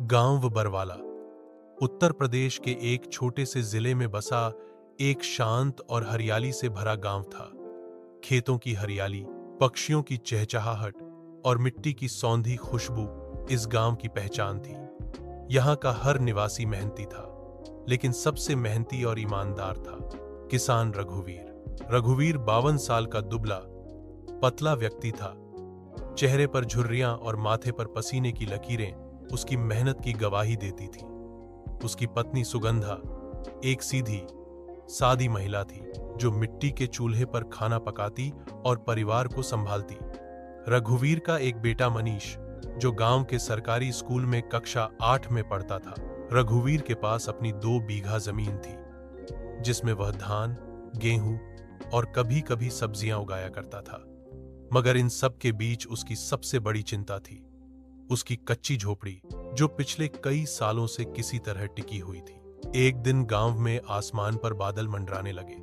गांव बरवाला उत्तर प्रदेश के एक छोटे से जिले में बसा एक शांत और हरियाली से भरा गांव था। खेतों की हरियाली, पक्षियों की चहचहाहट और मिट्टी की सौंधी खुशबू इस गांव की पहचान थी। यहां का हर निवासी मेहनती था, लेकिन सबसे मेहनती और ईमानदार था किसान रघुवीर। रघुवीर 52 साल का दुबला पतला व्यक्ति था। चेहरे पर झुर्रियां और माथे पर पसीने की लकीरें उसकी मेहनत की गवाही देती थी। उसकी पत्नी सुगंधा एक सीधी सादी महिला थी, जो मिट्टी के चूल्हे पर खाना पकाती और परिवार को संभालती। रघुवीर का एक बेटा मनीष, जो गांव के सरकारी स्कूल में कक्षा 8 में पढ़ता था। रघुवीर के पास अपनी 2 बीघा जमीन थी, जिसमें वह धान, गेहूं और कभी-कभी सब्जियां उगाया करता था। मगर इन सब के बीच उसकी सबसे बड़ी चिंता थी उसकी कच्ची झोपड़ी, जो पिछले कई सालों से किसी तरह टिकी हुई थी। एक दिन गांव में आसमान पर बादल मंडराने लगे।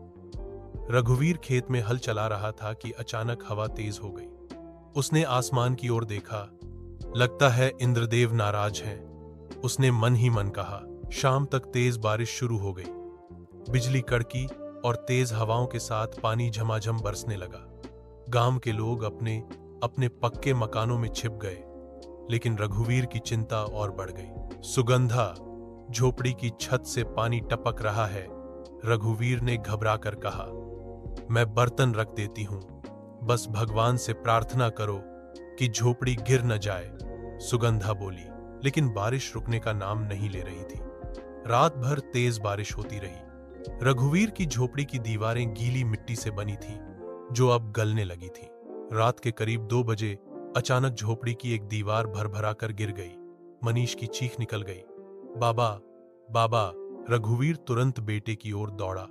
रघुवीर खेत में हल चला रहा था कि अचानक हवा तेज हो गई। उसने आसमान की ओर देखा। लगता है इंद्रदेव नाराज हैं, उसने मन ही मन कहा। शाम तक तेज बारिश शुरू हो गई। बिजली कड़की और तेज हवाओं के साथ पानी झमाझम बरसने लगा। गांव के लोग अपने अपने पक्के मकानों में छिप गए, लेकिन रघुवीर की चिंता और बढ़ गई। सुगंधा, झोपड़ी की छत से पानी टपक रहा है, रघुवीर ने घबराकर कहा। मैं बर्तन रख देती हूं, बस भगवान से प्रार्थना करो कि झोपड़ी गिर न जाए, सुगंधा बोली। लेकिन बारिश रुकने का नाम नहीं ले रही थी। रात भर तेज बारिश होती रही। रघुवीर की झोपड़ी की दीवारें गीली मिट्टी से बनी थी, जो अब गलने लगी थी। रात के करीब 2 बजे अचानक झोपड़ी की एक दीवार भरभरा कर गिर गई। मनीष की चीख निकल गई। बाबा, बाबा! रघुवीर तुरंत बेटे की ओर दौड़ा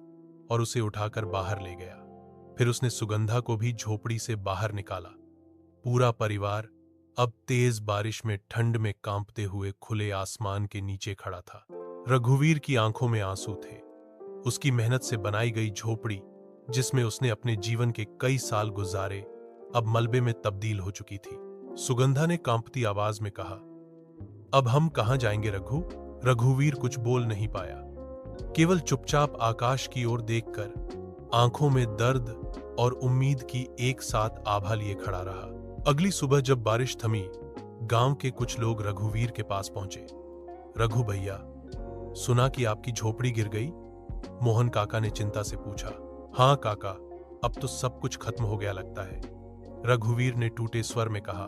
और उसे उठाकर बाहर ले गया। फिर उसने सुगंधा को भी झोपड़ी से बाहर निकाला। पूरा परिवार अब तेज बारिश में ठंड में कांपते हुए खुले आसमान के नीचे खड़ा था। रघुवीर की आंखों में आंसू थे। उसकी मेहनत से बनाई गई झोपड़ी, जिसमें उसने अपने जीवन के कई साल गुजारे, अब मलबे में तब्दील हो चुकी थी। सुगंधा ने कांपती आवाज में कहा, अब हम कहां जाएंगे रघु? रघुवीर कुछ बोल नहीं पाया, केवल चुपचाप आकाश की ओर देखकर आंखों में दर्द और उम्मीद की एक साथ आभा लिए खड़ा रहा। अगली सुबह जब बारिश थमी, गांव के कुछ लोग रघुवीर के पास पहुंचे। रघु भैया, सुना कि आपकी झोपड़ी गिर गई? मोहन काका ने चिंता से पूछा। हाँ काका, अब तो सब कुछ खत्म हो गया लगता है, रघुवीर ने टूटे स्वर में कहा।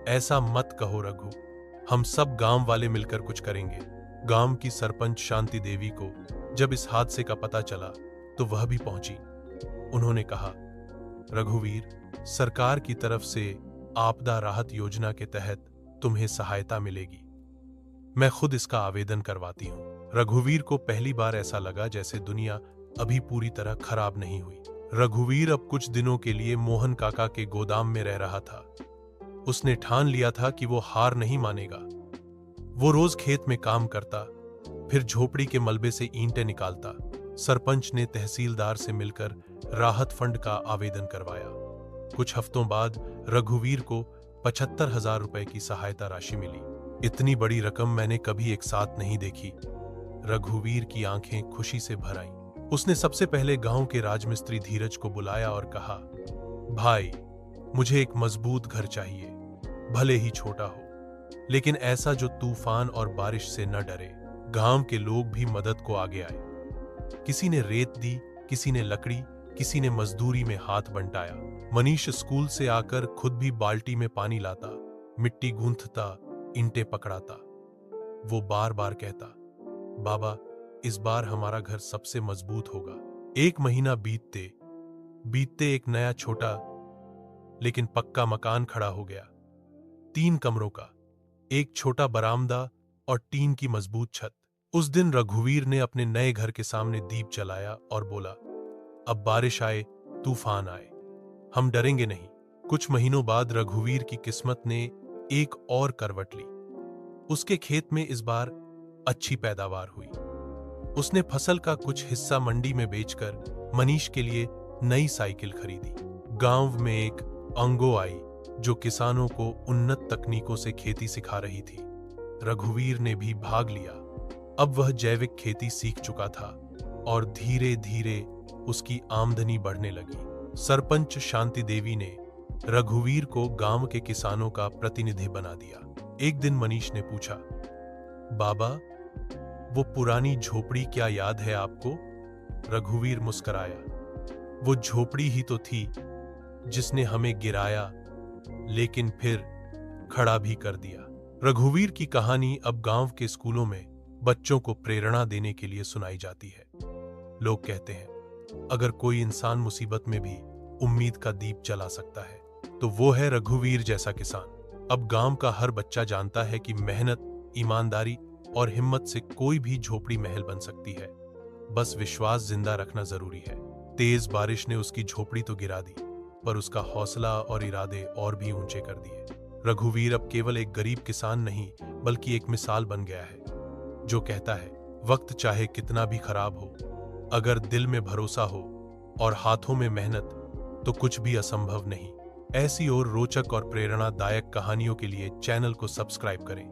ऐसा मत कहो रघु, हम सब गांव वाले मिलकर कुछ करेंगे। गांव की सरपंच शांति देवी को जब इस हादसे का पता चला तो वह भी पहुंची। उन्होंने कहा, रघुवीर, सरकार की तरफ से आपदा राहत योजना के तहत तुम्हें सहायता मिलेगी। मैं खुद इसका आवेदन करवाती हूं। रघुवीर को पहली बार ऐसा लगा जैसे दुनिया अभी पूरी तरह खराब नहीं हुई। रघुवीर अब कुछ दिनों के लिए मोहन काका के गोदाम में रह रहा था। उसने ठान लिया था कि वो हार नहीं मानेगा। वो रोज खेत में काम करता, फिर झोपड़ी के मलबे से ईंटें निकालता। सरपंच ने तहसीलदार से मिलकर राहत फंड का आवेदन करवाया। कुछ हफ्तों बाद रघुवीर को 75,000 रुपए की सहायता राशि मिली। इतनी बड़ी रकम मैंने कभी एक साथ नहीं देखी। रघुवीर की आंखें खुशी से भर आईं। उसने सबसे पहले गांव के राजमिस्त्री धीरज को बुलाया और कहा, भाई, मुझे एक मजबूत घर चाहिए, भले ही छोटा हो, लेकिन ऐसा जो तूफान और बारिश से न डरे। गांव के लोग भी मदद को आगे आए। किसी ने रेत दी, किसी ने लकड़ी, किसी ने मजदूरी में हाथ बंटाया। मनीष स्कूल से आकर खुद भी बाल्टी में पानी लाता, मिट्टी गूंथता, ईंटें पकड़ाता। वो बार बार कहता, बाबा, इस बार हमारा घर सबसे मजबूत होगा। 1 महीना बीतते बीतते एक नया छोटा लेकिन पक्का मकान खड़ा हो गया। 3 कमरों का, एक छोटा बरामदा और टीन की मजबूत छत। उस दिन रघुवीर ने अपने नए घर के सामने दीप जलाया और बोला, अब बारिश आए, तूफान आए, हम डरेंगे नहीं। कुछ महीनों बाद रघुवीर की किस्मत ने एक और करवट ली। उसके खेत में इस बार अच्छी पैदावार हुई। उसने फसल का कुछ हिस्सा मंडी में बेचकर मनीष के लिए नई साइकिल खरीदी। गांव में एक अंगो आई, जो किसानों को उन्नत तकनीकों से खेती सिखा रही थी। रघुवीर ने भी भाग लिया। अब वह जैविक खेती सीख चुका था और धीरे धीरे उसकी आमदनी बढ़ने लगी। सरपंच शांति देवी ने रघुवीर को गांव के किसानों का प्रतिनिधि बना दिया। एक दिन मनीष ने पूछा, बाबा, वो पुरानी झोपड़ी क्या याद है आपको? रघुवीर मुस्कुराया। वो झोपड़ी ही तो थी जिसने हमें गिराया लेकिन फिर खड़ा भी कर दिया। रघुवीर की कहानी अब गांव के स्कूलों में बच्चों को प्रेरणा देने के लिए सुनाई जाती है। लोग कहते हैं, अगर कोई इंसान मुसीबत में भी उम्मीद का दीप जला सकता है तो वो है रघुवीर जैसा किसान। अब गांव का हर बच्चा जानता है कि मेहनत, ईमानदारी और हिम्मत से कोई भी झोपड़ी महल बन सकती है। बस विश्वास जिंदा रखना जरूरी है। तेज बारिश ने उसकी झोपड़ी तो गिरा दी, पर उसका हौसला और इरादे और भी ऊंचे कर दिए। रघुवीर अब केवल एक गरीब किसान नहीं, बल्कि एक मिसाल बन गया है, जो कहता है, वक्त चाहे कितना भी खराब हो, अगर दिल में भरोसा हो और हाथों में मेहनत, तो कुछ भी असंभव नहीं। ऐसी और रोचक और प्रेरणादायक कहानियों के लिए चैनल को सब्सक्राइब करें।